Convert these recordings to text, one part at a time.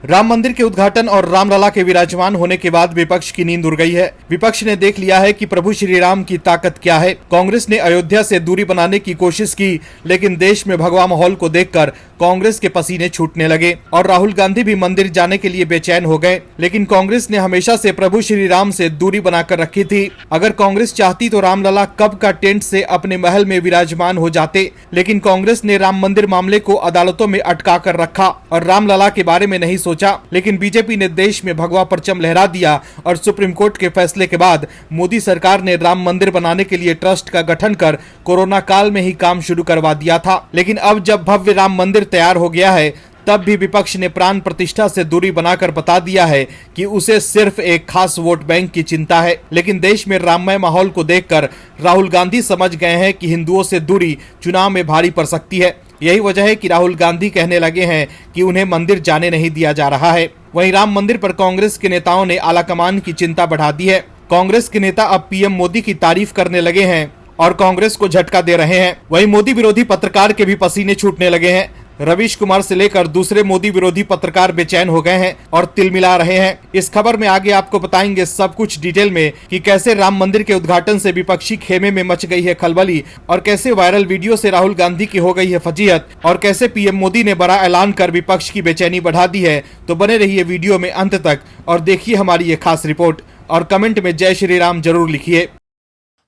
राम मंदिर के उद्घाटन और रामलला के विराजमान होने के बाद विपक्ष की नींद उड़ गई है। विपक्ष ने देख लिया है कि प्रभु श्री राम की ताकत क्या है। कांग्रेस ने अयोध्या से दूरी बनाने की कोशिश की, लेकिन देश में भगवा माहौल को देखकर कांग्रेस के पसीने छूटने लगे और राहुल गांधी भी मंदिर जाने के लिए बेचैन हो गए। लेकिन कांग्रेस ने हमेशा से प्रभु श्री राम से दूरी बनाकर रखी थी। अगर कांग्रेस चाहती तो रामलला कब का टेंट से अपने महल में विराजमान हो जाते, लेकिन कांग्रेस ने राम मंदिर मामले को अदालतों में अटका कर रखा और रामलला के बारे में नहीं सोचा। लेकिन बीजेपी ने देश में भगवा परचम लहरा दिया और सुप्रीम कोर्ट के फैसले के बाद मोदी सरकार ने राम मंदिर बनाने के लिए ट्रस्ट का गठन कर कोरोना काल में ही काम शुरू करवा दिया था। लेकिन अब जब भव्य राम मंदिर तैयार हो गया है, तब भी विपक्ष ने प्राण प्रतिष्ठा से दूरी बनाकर बता दिया है कि उसे सिर्फ एक खास वोट बैंक की चिंता है। लेकिन देश में राममय माहौल को देखकर राहुल गांधी समझ गए हैं कि हिंदुओं से दूरी चुनाव में भारी पड़ सकती है। यही वजह है कि राहुल गांधी कहने लगे हैं कि उन्हें मंदिर जाने नहीं दिया जा रहा है। वहीं राम मंदिर पर कांग्रेस के नेताओं ने आलाकमान की चिंता बढ़ा दी है। कांग्रेस के नेता अब पीएम मोदी की तारीफ करने लगे हैं और कांग्रेस को झटका दे रहे हैं। वहीं मोदी विरोधी पत्रकार के भी पसीने छूटने लगे हैं। रवीश कुमार से लेकर दूसरे मोदी विरोधी पत्रकार बेचैन हो गए हैं और तिलमिला रहे हैं। इस खबर में आगे आपको बताएंगे सब कुछ डिटेल में कि कैसे राम मंदिर के उद्घाटन से विपक्षी खेमे में मच गई है खलबली और कैसे वायरल वीडियो से राहुल गांधी की हो गई है फजीहत और कैसे पीएम मोदी ने बड़ा ऐलान कर विपक्ष की बेचैनी बढ़ा दी है। तो बने रहिए वीडियो में अंत तक और देखिए हमारी ये खास रिपोर्ट और कमेंट में जय श्री राम जरूर लिखिए।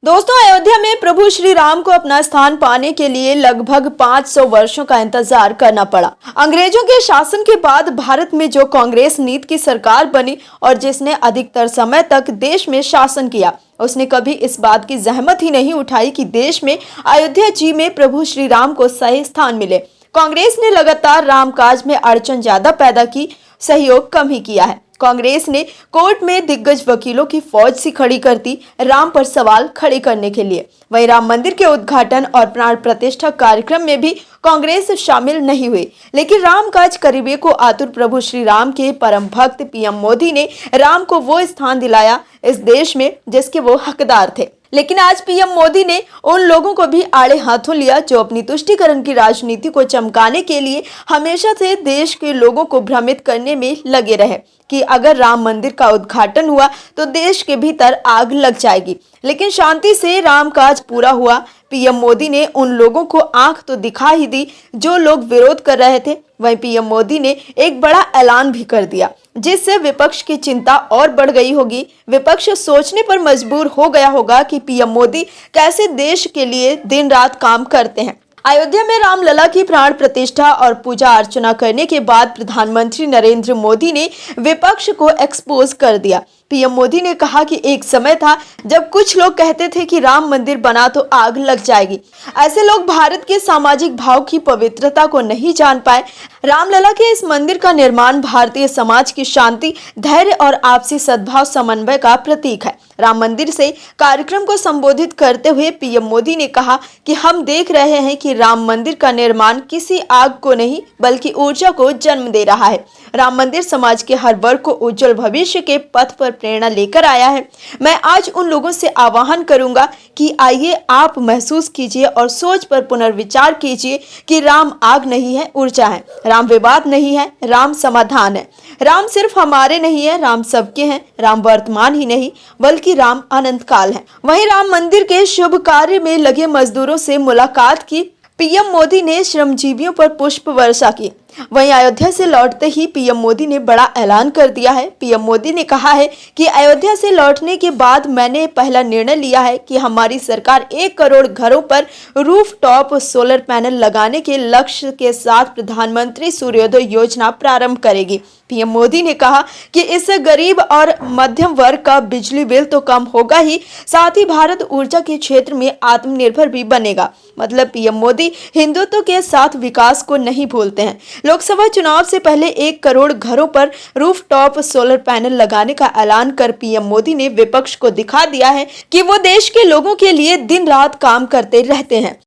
दोस्तों, अयोध्या में प्रभु श्री राम को अपना स्थान पाने के लिए लगभग 500 वर्षों का इंतजार करना पड़ा। अंग्रेजों के शासन के बाद भारत में जो कांग्रेस नीति की सरकार बनी और जिसने अधिकतर समय तक देश में शासन किया, उसने कभी इस बात की जहमत ही नहीं उठाई कि देश में अयोध्या जी में प्रभु श्री राम को सही स्थान मिले। कांग्रेस ने लगातार रामकाज में अड़चन ज्यादा पैदा की, सहयोग कम ही किया है। कांग्रेस ने कोर्ट में दिग्गज वकीलों की फौज सी खड़ी कर दी राम पर सवाल खड़े करने के लिए। वहीं राम मंदिर के उद्घाटन और प्राण प्रतिष्ठा कार्यक्रम में भी कांग्रेस शामिल नहीं हुई। लेकिन रामकाज करीबे को आतुर प्रभु श्री राम के परम भक्त पीएम मोदी ने राम को वो स्थान दिलाया इस देश में जिसके वो हकदार थे। लेकिन आज पीएम मोदी ने उन लोगों को भी आड़े हाथों लिया जो अपनी तुष्टीकरण की राजनीति को चमकाने के लिए हमेशा से देश के लोगों को भ्रमित करने में लगे रहे कि अगर राम मंदिर का उद्घाटन हुआ तो देश के भीतर आग लग जाएगी। लेकिन शांति से रामकाज पूरा हुआ। पीएम मोदी ने उन लोगों को आंख तो दिखा ही दी जो लोग विरोध कर रहे थे। वहीं पीएम मोदी ने एक बड़ा ऐलान भी कर दिया जिससे विपक्ष की चिंता और बढ़ गई होगी। विपक्ष सोचने पर मजबूर हो गया होगा कि पीएम मोदी कैसे देश के लिए दिन रात काम करते हैं। अयोध्या में रामलला की प्राण प्रतिष्ठा और पूजा अर्चना करने के बाद प्रधानमंत्री नरेंद्र मोदी ने विपक्ष को एक्सपोज कर दिया। पीएम मोदी ने कहा कि एक समय था जब कुछ लोग कहते थे कि राम मंदिर बना तो आग लग जाएगी। ऐसे लोग भारत के सामाजिक भाव की पवित्रता को नहीं जान पाए। रामलला के इस मंदिर का निर्माण भारतीय समाज की शांति, धैर्य और आपसी सद्भाव समन्वय का प्रतीक है। राम मंदिर से कार्यक्रम को संबोधित करते हुए पीएम मोदी ने कहा कि हम देख रहे हैं कि राम मंदिर का निर्माण किसी आग को नहीं बल्कि ऊर्जा को जन्म दे रहा है। राम मंदिर समाज के हर वर्ग को उज्जवल भविष्य के पथ पर प्रेरणा लेकर आया है। मैं आज उन लोगों से आह्वान करूंगा कि आइए आप महसूस कीजिए और सोच पर पुनर्विचार कीजिए कि राम आग नहीं है, ऊर्जा है। राम विवाद नहीं है, राम समाधान है। राम सिर्फ हमारे नहीं है, राम सबके हैं। राम वर्तमान ही नहीं बल्कि राम अनंत काल है। वहीं राम मंदिर के शुभ कार्य में लगे मजदूरों से मुलाकात की। पीएम मोदी ने श्रमजीवियों पर पुष्प वर्षा की। वहीं अयोध्या से लौटते ही पीएम मोदी ने बड़ा ऐलान कर दिया है। पीएम मोदी ने कहा है कि अयोध्या से लौटने के बाद मैंने पहला निर्णय लिया है कि हमारी सरकार 1 करोड़ घरों पर रूफ टॉप सोलर पैनल लगाने के लक्ष्य के साथ प्रधानमंत्री सूर्योदय योजना प्रारंभ करेगी। पीएम मोदी ने कहा कि इससे गरीब और मध्यम वर्ग का बिजली बिल तो कम होगा ही, साथ ही भारत ऊर्जा के क्षेत्र में आत्मनिर्भर भी बनेगा। मतलब पीएम मोदी हिंदुत्व के साथ विकास को नहीं भूलते हैं। लोकसभा चुनाव से पहले 1 करोड़ घरों पर रूफटॉप सोलर पैनल लगाने का ऐलान कर पीएम मोदी ने विपक्ष को दिखा दिया है कि वो देश के लोगों के लिए दिन रात काम करते रहते हैं।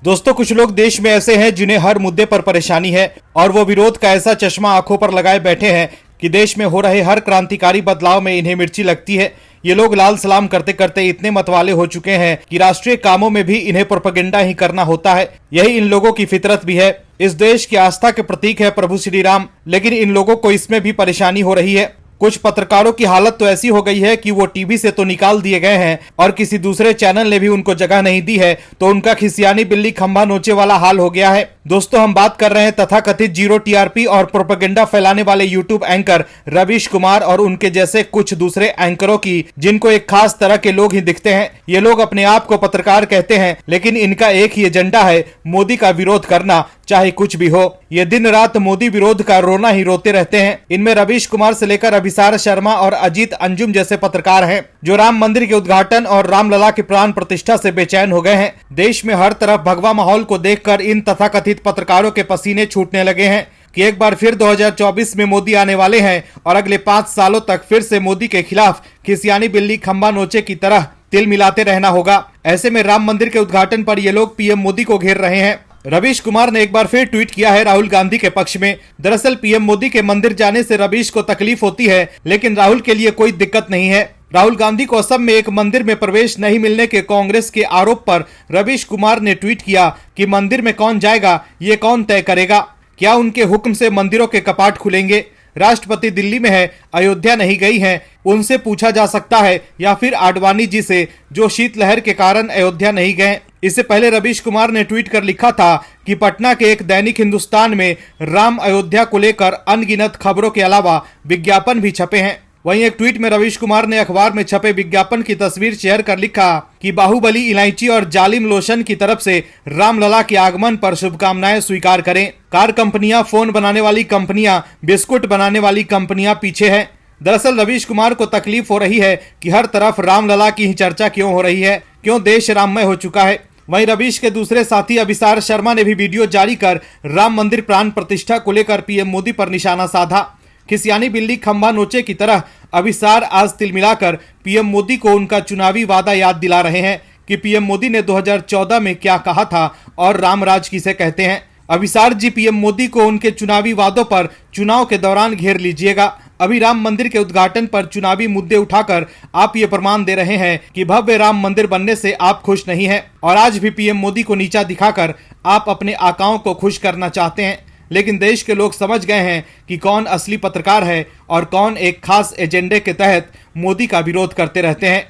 दोस्तों, कुछ लोग देश में ऐसे हैं जिन्हें हर मुद्दे पर परेशानी है और वो विरोध का ऐसा चश्मा आंखों पर लगाए बैठे हैं कि देश में हो रहे हर क्रांतिकारी बदलाव में इन्हें मिर्ची लगती है। ये लोग लाल सलाम करते करते इतने मतवाले हो चुके हैं कि राष्ट्रीय कामों में भी इन्हें प्रोपेगेंडा ही करना होता है। यही इन लोगों की फितरत भी है। इस देश की आस्था के प्रतीक है प्रभु श्री राम, लेकिन इन लोगों को इसमें भी परेशानी हो रही है। कुछ पत्रकारों की हालत तो ऐसी हो गई है कि वो टीवी से तो निकाल दिए गए हैं और किसी दूसरे चैनल ने भी उनको जगह नहीं दी है, तो उनका खिसियानी बिल्ली खंभा नोचे वाला हाल हो गया है। दोस्तों, हम बात कर रहे हैं तथाकथित जीरो टीआरपी और प्रोपेगेंडा फैलाने वाले यूट्यूब एंकर रवीश कुमार और उनके जैसे कुछ दूसरे एंकरों की, जिनको एक खास तरह के लोग ही दिखते हैं। ये लोग अपने आप को पत्रकार कहते हैं, लेकिन इनका एक ही एजेंडा है, मोदी का विरोध करना, चाहे कुछ भी हो। ये दिन रात मोदी विरोध का रोना ही रोते रहते हैं। इनमें रवीश कुमार से लेकर अभिसार शर्मा और अजीत अंजुम जैसे पत्रकार हैं, जो राम मंदिर के उद्घाटन और रामलला की प्राण प्रतिष्ठा से बेचैन हो गए हैं। देश में हर तरफ भगवा माहौल को देखकर इन तथाकथित पत्रकारों के पसीने छूटने लगे हैं कि एक बार फिर 2024 में मोदी आने वाले हैं और अगले 5 सालों तक फिर से मोदी के खिलाफ खिसियानी बिल्ली खंभा नोचे की तरह तिल मिलाते रहना होगा। ऐसे में राम मंदिर के उद्घाटन पर ये लोग पीएम मोदी को घेर रहे हैं। रवीश कुमार ने एक बार फिर ट्वीट किया है राहुल गांधी के पक्ष में। दरअसल पीएम मोदी के मंदिर जाने से रवीश को तकलीफ होती है, लेकिन राहुल के लिए कोई दिक्कत नहीं है। राहुल गांधी को असम में एक मंदिर में प्रवेश नहीं मिलने के कांग्रेस के आरोप पर रवीश कुमार ने ट्वीट किया कि मंदिर में कौन जाएगा ये कौन तय करेगा? क्या उनके हुक्म से मंदिरों के कपाट खुलेंगे? राष्ट्रपति दिल्ली में है, अयोध्या नहीं गई हैं, उनसे पूछा जा सकता है, या फिर आडवाणी जी से, जो शीतलहर के कारण अयोध्या नहीं गए। इससे पहले रवीश कुमार ने ट्वीट कर लिखा था कि पटना के एक दैनिक हिंदुस्तान में राम अयोध्या को लेकर अनगिनत खबरों के अलावा विज्ञापन भी छपे हैं। वहीं एक ट्वीट में रवीश कुमार ने अखबार में छपे विज्ञापन की तस्वीर शेयर कर लिखा कि बाहुबली इलायची और जालिम लोशन की तरफ से रामलला के आगमन पर शुभकामनाएं स्वीकार करें। कार कंपनियां, फोन बनाने वाली कंपनियां, बिस्कुट बनाने वाली कंपनियां पीछे हैं। दरअसल रवीश कुमार को तकलीफ हो रही है कि हर तरफ रामलला की ही चर्चा क्यों हो रही है, क्यों देश राममय हो चुका है। वहीं रवीश के दूसरे साथी अभिसार शर्मा ने भी वीडियो जारी कर राम मंदिर प्राण प्रतिष्ठा को लेकर पीएम मोदी पर निशाना साधा। खिसियानी बिल्ली खंभा नोचे की तरह अभिसार आज तिल मिलाकर पीएम मोदी को उनका चुनावी वादा याद दिला रहे हैं कि पीएम मोदी ने 2014 में क्या कहा था और रामराज किसे कहते हैं। अभिसार जी, पीएम मोदी को उनके चुनावी वादों पर चुनाव के दौरान घेर लीजिएगा। अभी राम मंदिर के उद्घाटन पर चुनावी मुद्दे उठाकर आप ये प्रमाण दे रहे हैं कि भव्य राम मंदिर बनने से आप खुश नहीं हैं, और आज भी पीएम मोदी को नीचा दिखाकर आप अपने आकाओं को खुश करना चाहते हैं। लेकिन देश के लोग समझ गए हैं कि कौन असली पत्रकार है और कौन एक खास एजेंडे के तहत मोदी का विरोध करते रहते हैं।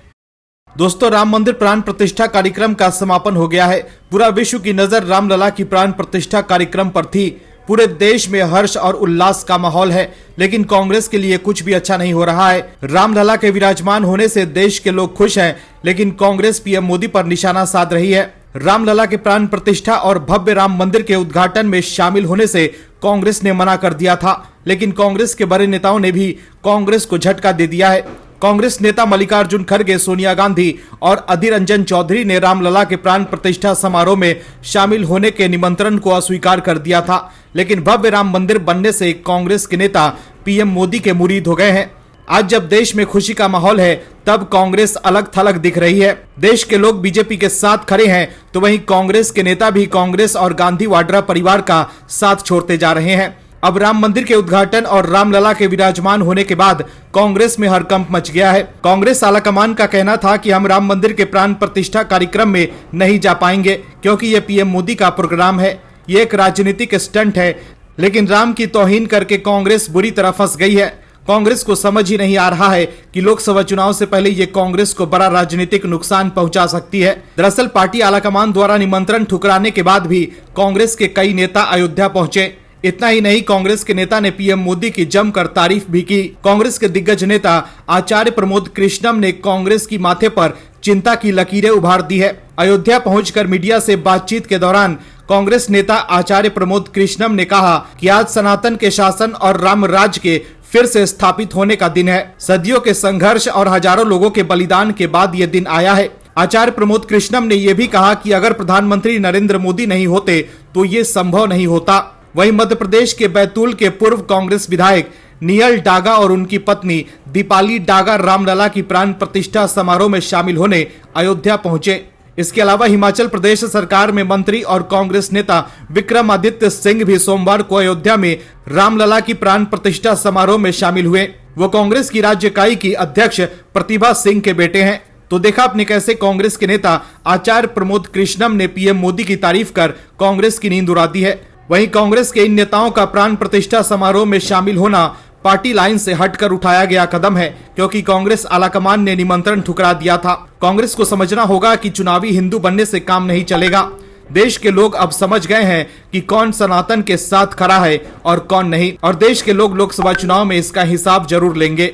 दोस्तों, राम मंदिर प्राण प्रतिष्ठा कार्यक्रम का समापन हो गया है। पूरा विश्व की नजर रामलला की प्राण प्रतिष्ठा कार्यक्रम पर थी। पूरे देश में हर्ष और उल्लास का माहौल है, लेकिन कांग्रेस के लिए कुछ भी अच्छा नहीं हो रहा है। रामलला के विराजमान होने से देश के लोग खुश हैं, लेकिन कांग्रेस पीएम मोदी पर निशाना साध रही है। रामलला के प्राण प्रतिष्ठा और भव्य राम मंदिर के उद्घाटन में शामिल होने से कांग्रेस ने मना कर दिया था, लेकिन कांग्रेस के बड़े नेताओं ने भी कांग्रेस को झटका दे दिया है। कांग्रेस नेता मल्लिकार्जुन खड़गे, सोनिया गांधी और अधीर रंजन चौधरी ने रामलला के प्राण प्रतिष्ठा समारोह में शामिल होने के निमंत्रण को अस्वीकार कर दिया था, लेकिन भव्य राम मंदिर बनने से कांग्रेस के नेता पीएम मोदी के मुरीद हो गए हैं। आज जब देश में खुशी का माहौल है, तब कांग्रेस अलग थलग दिख रही है। देश के लोग बीजेपी के साथ खड़े हैं, तो वहीं कांग्रेस के नेता भी कांग्रेस और गांधी वाड्रा परिवार का साथ छोड़ते जा रहे हैं। अब राम मंदिर के उद्घाटन और रामलला के विराजमान होने के बाद कांग्रेस में हड़कंप मच गया है। कांग्रेस आलाकमान का कहना था कि हम राम मंदिर के प्राण प्रतिष्ठा कार्यक्रम में नहीं जा पाएंगे, क्योंकि ये पीएम मोदी का प्रोग्राम है, ये एक राजनीतिक स्टंट है। लेकिन राम की तौहीन करके कांग्रेस बुरी तरह फंस गई है। कांग्रेस को समझ ही नहीं आ रहा है कि लोकसभा चुनाव से पहले ये कांग्रेस को बड़ा राजनीतिक नुकसान पहुंचा सकती है। दरअसल पार्टी आलाकमान द्वारा निमंत्रण ठुकराने के बाद भी कांग्रेस के कई नेता अयोध्या पहुंचे। इतना ही नहीं, कांग्रेस के नेता ने पीएम मोदी की जमकर तारीफ भी की। कांग्रेस के दिग्गज नेता आचार्य प्रमोद कृष्णम ने कांग्रेस की माथे पर चिंता की लकीरें उभार दी है। अयोध्या पहुंचकर मीडिया से बातचीत के दौरान कांग्रेस नेता आचार्य प्रमोद कृष्णम ने कहा कि आज सनातन के शासन और राम राज्य के फिर से स्थापित होने का दिन है। सदियों के संघर्ष और हजारों लोगों के बलिदान के बाद ये दिन आया है। आचार्य प्रमोद कृष्णम ने यह भी कहा कि अगर प्रधानमंत्री नरेंद्र मोदी नहीं होते तो ये संभव नहीं होता। वहीं मध्य प्रदेश के बैतूल के पूर्व कांग्रेस विधायक नियल डागा और उनकी पत्नी दीपाली डागा रामलला की प्राण प्रतिष्ठा समारोह में शामिल होने अयोध्या पहुंचे। इसके अलावा हिमाचल प्रदेश सरकार में मंत्री और कांग्रेस नेता विक्रमादित्य सिंह भी सोमवार को अयोध्या में रामलला की प्राण प्रतिष्ठा समारोह में शामिल हुए। वो कांग्रेस की राज्य इकाई की अध्यक्ष प्रतिभा सिंह के बेटे हैं। तो देखा आपने कैसे कांग्रेस के नेता आचार्य प्रमोद कृष्णम ने पीएम मोदी की तारीफ कर कांग्रेस की नींद उड़ा दी है। वहीं कांग्रेस के इन नेताओं का प्राण प्रतिष्ठा समारोह में शामिल होना पार्टी लाइन से हटकर उठाया गया कदम है, क्योंकि कांग्रेस आलाकमान ने निमंत्रण ठुकरा दिया था। कांग्रेस को समझना होगा कि चुनावी हिंदू बनने से काम नहीं चलेगा। देश के लोग अब समझ गए हैं कि कौन सनातन के साथ खड़ा है और कौन नहीं, और देश के लोग लोकसभा चुनाव में इसका हिसाब जरूर लेंगे।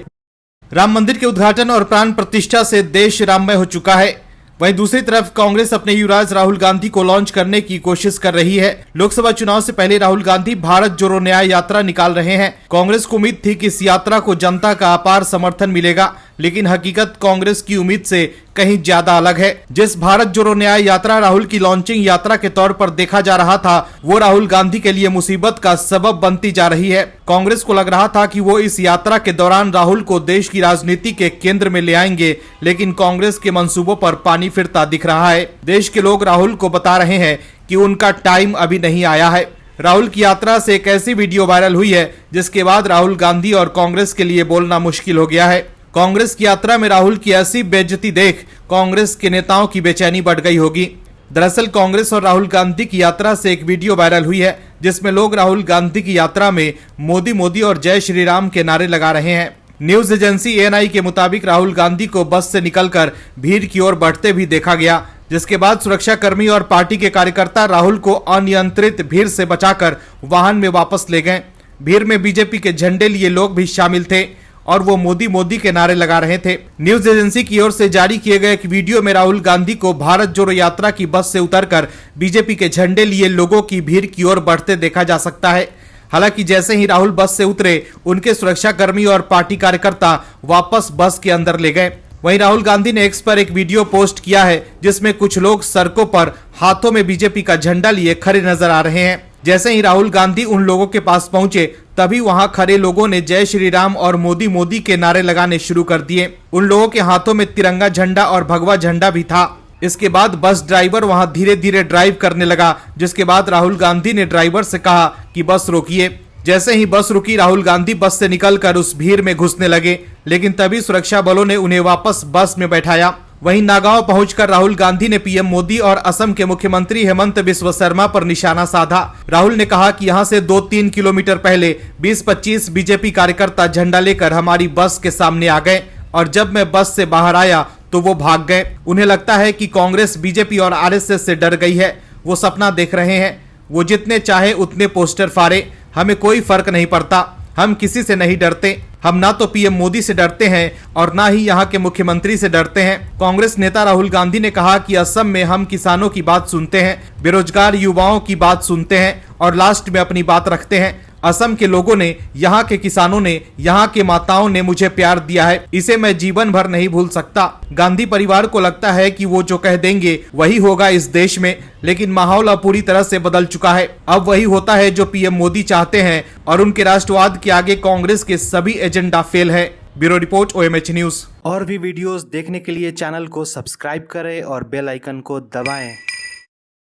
राम मंदिर के उद्घाटन और प्राण प्रतिष्ठा से देश राममय हो चुका है। वहीं दूसरी तरफ कांग्रेस अपने युवराज राहुल गांधी को लॉन्च करने की कोशिश कर रही है। लोकसभा चुनाव से पहले राहुल गांधी भारत जोड़ो न्याय यात्रा निकाल रहे हैं। कांग्रेस को उम्मीद थी कि इस यात्रा को जनता का अपार समर्थन मिलेगा, लेकिन हकीकत कांग्रेस की उम्मीद से कहीं ज्यादा अलग है। जिस भारत जोड़ो न्याय यात्रा राहुल की लॉन्चिंग यात्रा के तौर पर देखा जा रहा था, वो राहुल गांधी के लिए मुसीबत का सबब बनती जा रही है। कांग्रेस को लग रहा था कि वो इस यात्रा के दौरान राहुल को देश की राजनीति के केंद्र में ले आएंगे, लेकिन कांग्रेस के मंसूबों पर पानी फिरता दिख रहा है। देश के लोग राहुल को बता रहे हैं कि उनका टाइम अभी नहीं आया है। राहुल की यात्रा से एक ऐसी वीडियो वायरल हुई है जिसके बाद राहुल गांधी और कांग्रेस के लिए बोलना मुश्किल हो गया है। कांग्रेस की यात्रा में राहुल की ऐसी बेइज्जती देख कांग्रेस के नेताओं की बेचैनी बढ़ गई होगी। दरअसल कांग्रेस और राहुल गांधी की यात्रा से एक वीडियो वायरल हुई है जिसमें लोग राहुल गांधी की यात्रा में मोदी मोदी और जय श्री राम के नारे लगा रहे हैं। न्यूज एजेंसी एएनआई के मुताबिक राहुल गांधी को बस से निकलकर भीड़ की ओर बढ़ते भी देखा गया, जिसके बाद सुरक्षा कर्मी और पार्टी के कार्यकर्ता राहुल को अनियंत्रित भीड़ से बचाकर वाहन में वापस ले गए। भीड़ में बीजेपी के झंडे लिए लोग भी शामिल थे और वो मोदी मोदी के नारे लगा रहे थे। न्यूज एजेंसी की ओर से जारी किए गए एक वीडियो में राहुल गांधी को भारत जोड़ो यात्रा की बस से उतरकर बीजेपी के झंडे लिए लोगों की भीड़ की ओर बढ़ते देखा जा सकता है। हालांकि जैसे ही राहुल बस से उतरे, उनके सुरक्षा कर्मी और पार्टी कार्यकर्ता वापस बस के अंदर ले गए। वहीं राहुल गांधी ने एक्स पर एक वीडियो पोस्ट किया है जिसमें कुछ लोग सड़कों पर हाथों में बीजेपी का झंडा लिए खड़े नजर आ रहे हैं। जैसे ही राहुल गांधी उन लोगों के पास पहुंचे, तभी वहां खड़े लोगों ने जय श्री राम और मोदी मोदी के नारे लगाने शुरू कर दिए। उन लोगों के हाथों में तिरंगा झंडा और भगवा झंडा भी था। इसके बाद बस ड्राइवर वहां धीरे धीरे ड्राइव करने लगा, जिसके बाद राहुल गांधी ने ड्राइवर से कहा कि बस रोकिए। जैसे ही बस रुकी, राहुल गांधी बस से निकलकर उस भीड़ में घुसने लगे, लेकिन तभी सुरक्षा बलों ने उन्हें वापस बस में बैठाया। वहीं नागांव पहुंचकर राहुल गांधी ने पीएम मोदी और असम के मुख्यमंत्री हेमंत बिस्व शर्मा पर निशाना साधा। राहुल ने कहा कि यहां से 2-3 किलोमीटर पहले 20-25 बीजेपी कार्यकर्ता झंडा लेकर हमारी बस के सामने आ गए और जब मैं बस से बाहर आया तो वो भाग गए। उन्हें लगता है कि कांग्रेस बीजेपी और आरएसएस से डर गई है। वो सपना देख रहे हैं। वो जितने चाहे उतने पोस्टर फाड़े, हमें कोई फर्क नहीं पड़ता। हम किसी से नहीं डरते। हम ना तो पीएम मोदी से डरते हैं और ना ही यहाँ के मुख्यमंत्री से डरते हैं। कांग्रेस नेता राहुल गांधी ने कहा कि असम में हम किसानों की बात सुनते हैं, बेरोजगार युवाओं की बात सुनते हैं और लास्ट में अपनी बात रखते हैं। असम के लोगों ने, यहाँ के किसानों ने, यहाँ के माताओं ने मुझे प्यार दिया है। इसे मैं जीवन भर नहीं भूल सकता। गांधी परिवार को लगता है कि वो जो कह देंगे वही होगा इस देश में, लेकिन माहौल अब पूरी तरह से बदल चुका है। अब वही होता है जो पीएम मोदी चाहते हैं और उनके राष्ट्रवाद के आगे कांग्रेस के सभी एजेंडा फेल है। Bureau report OMH news. और भी वीडियोस देखने के लिए चैनल को सब्सक्राइब करें और बेल आइकन को दबाएं।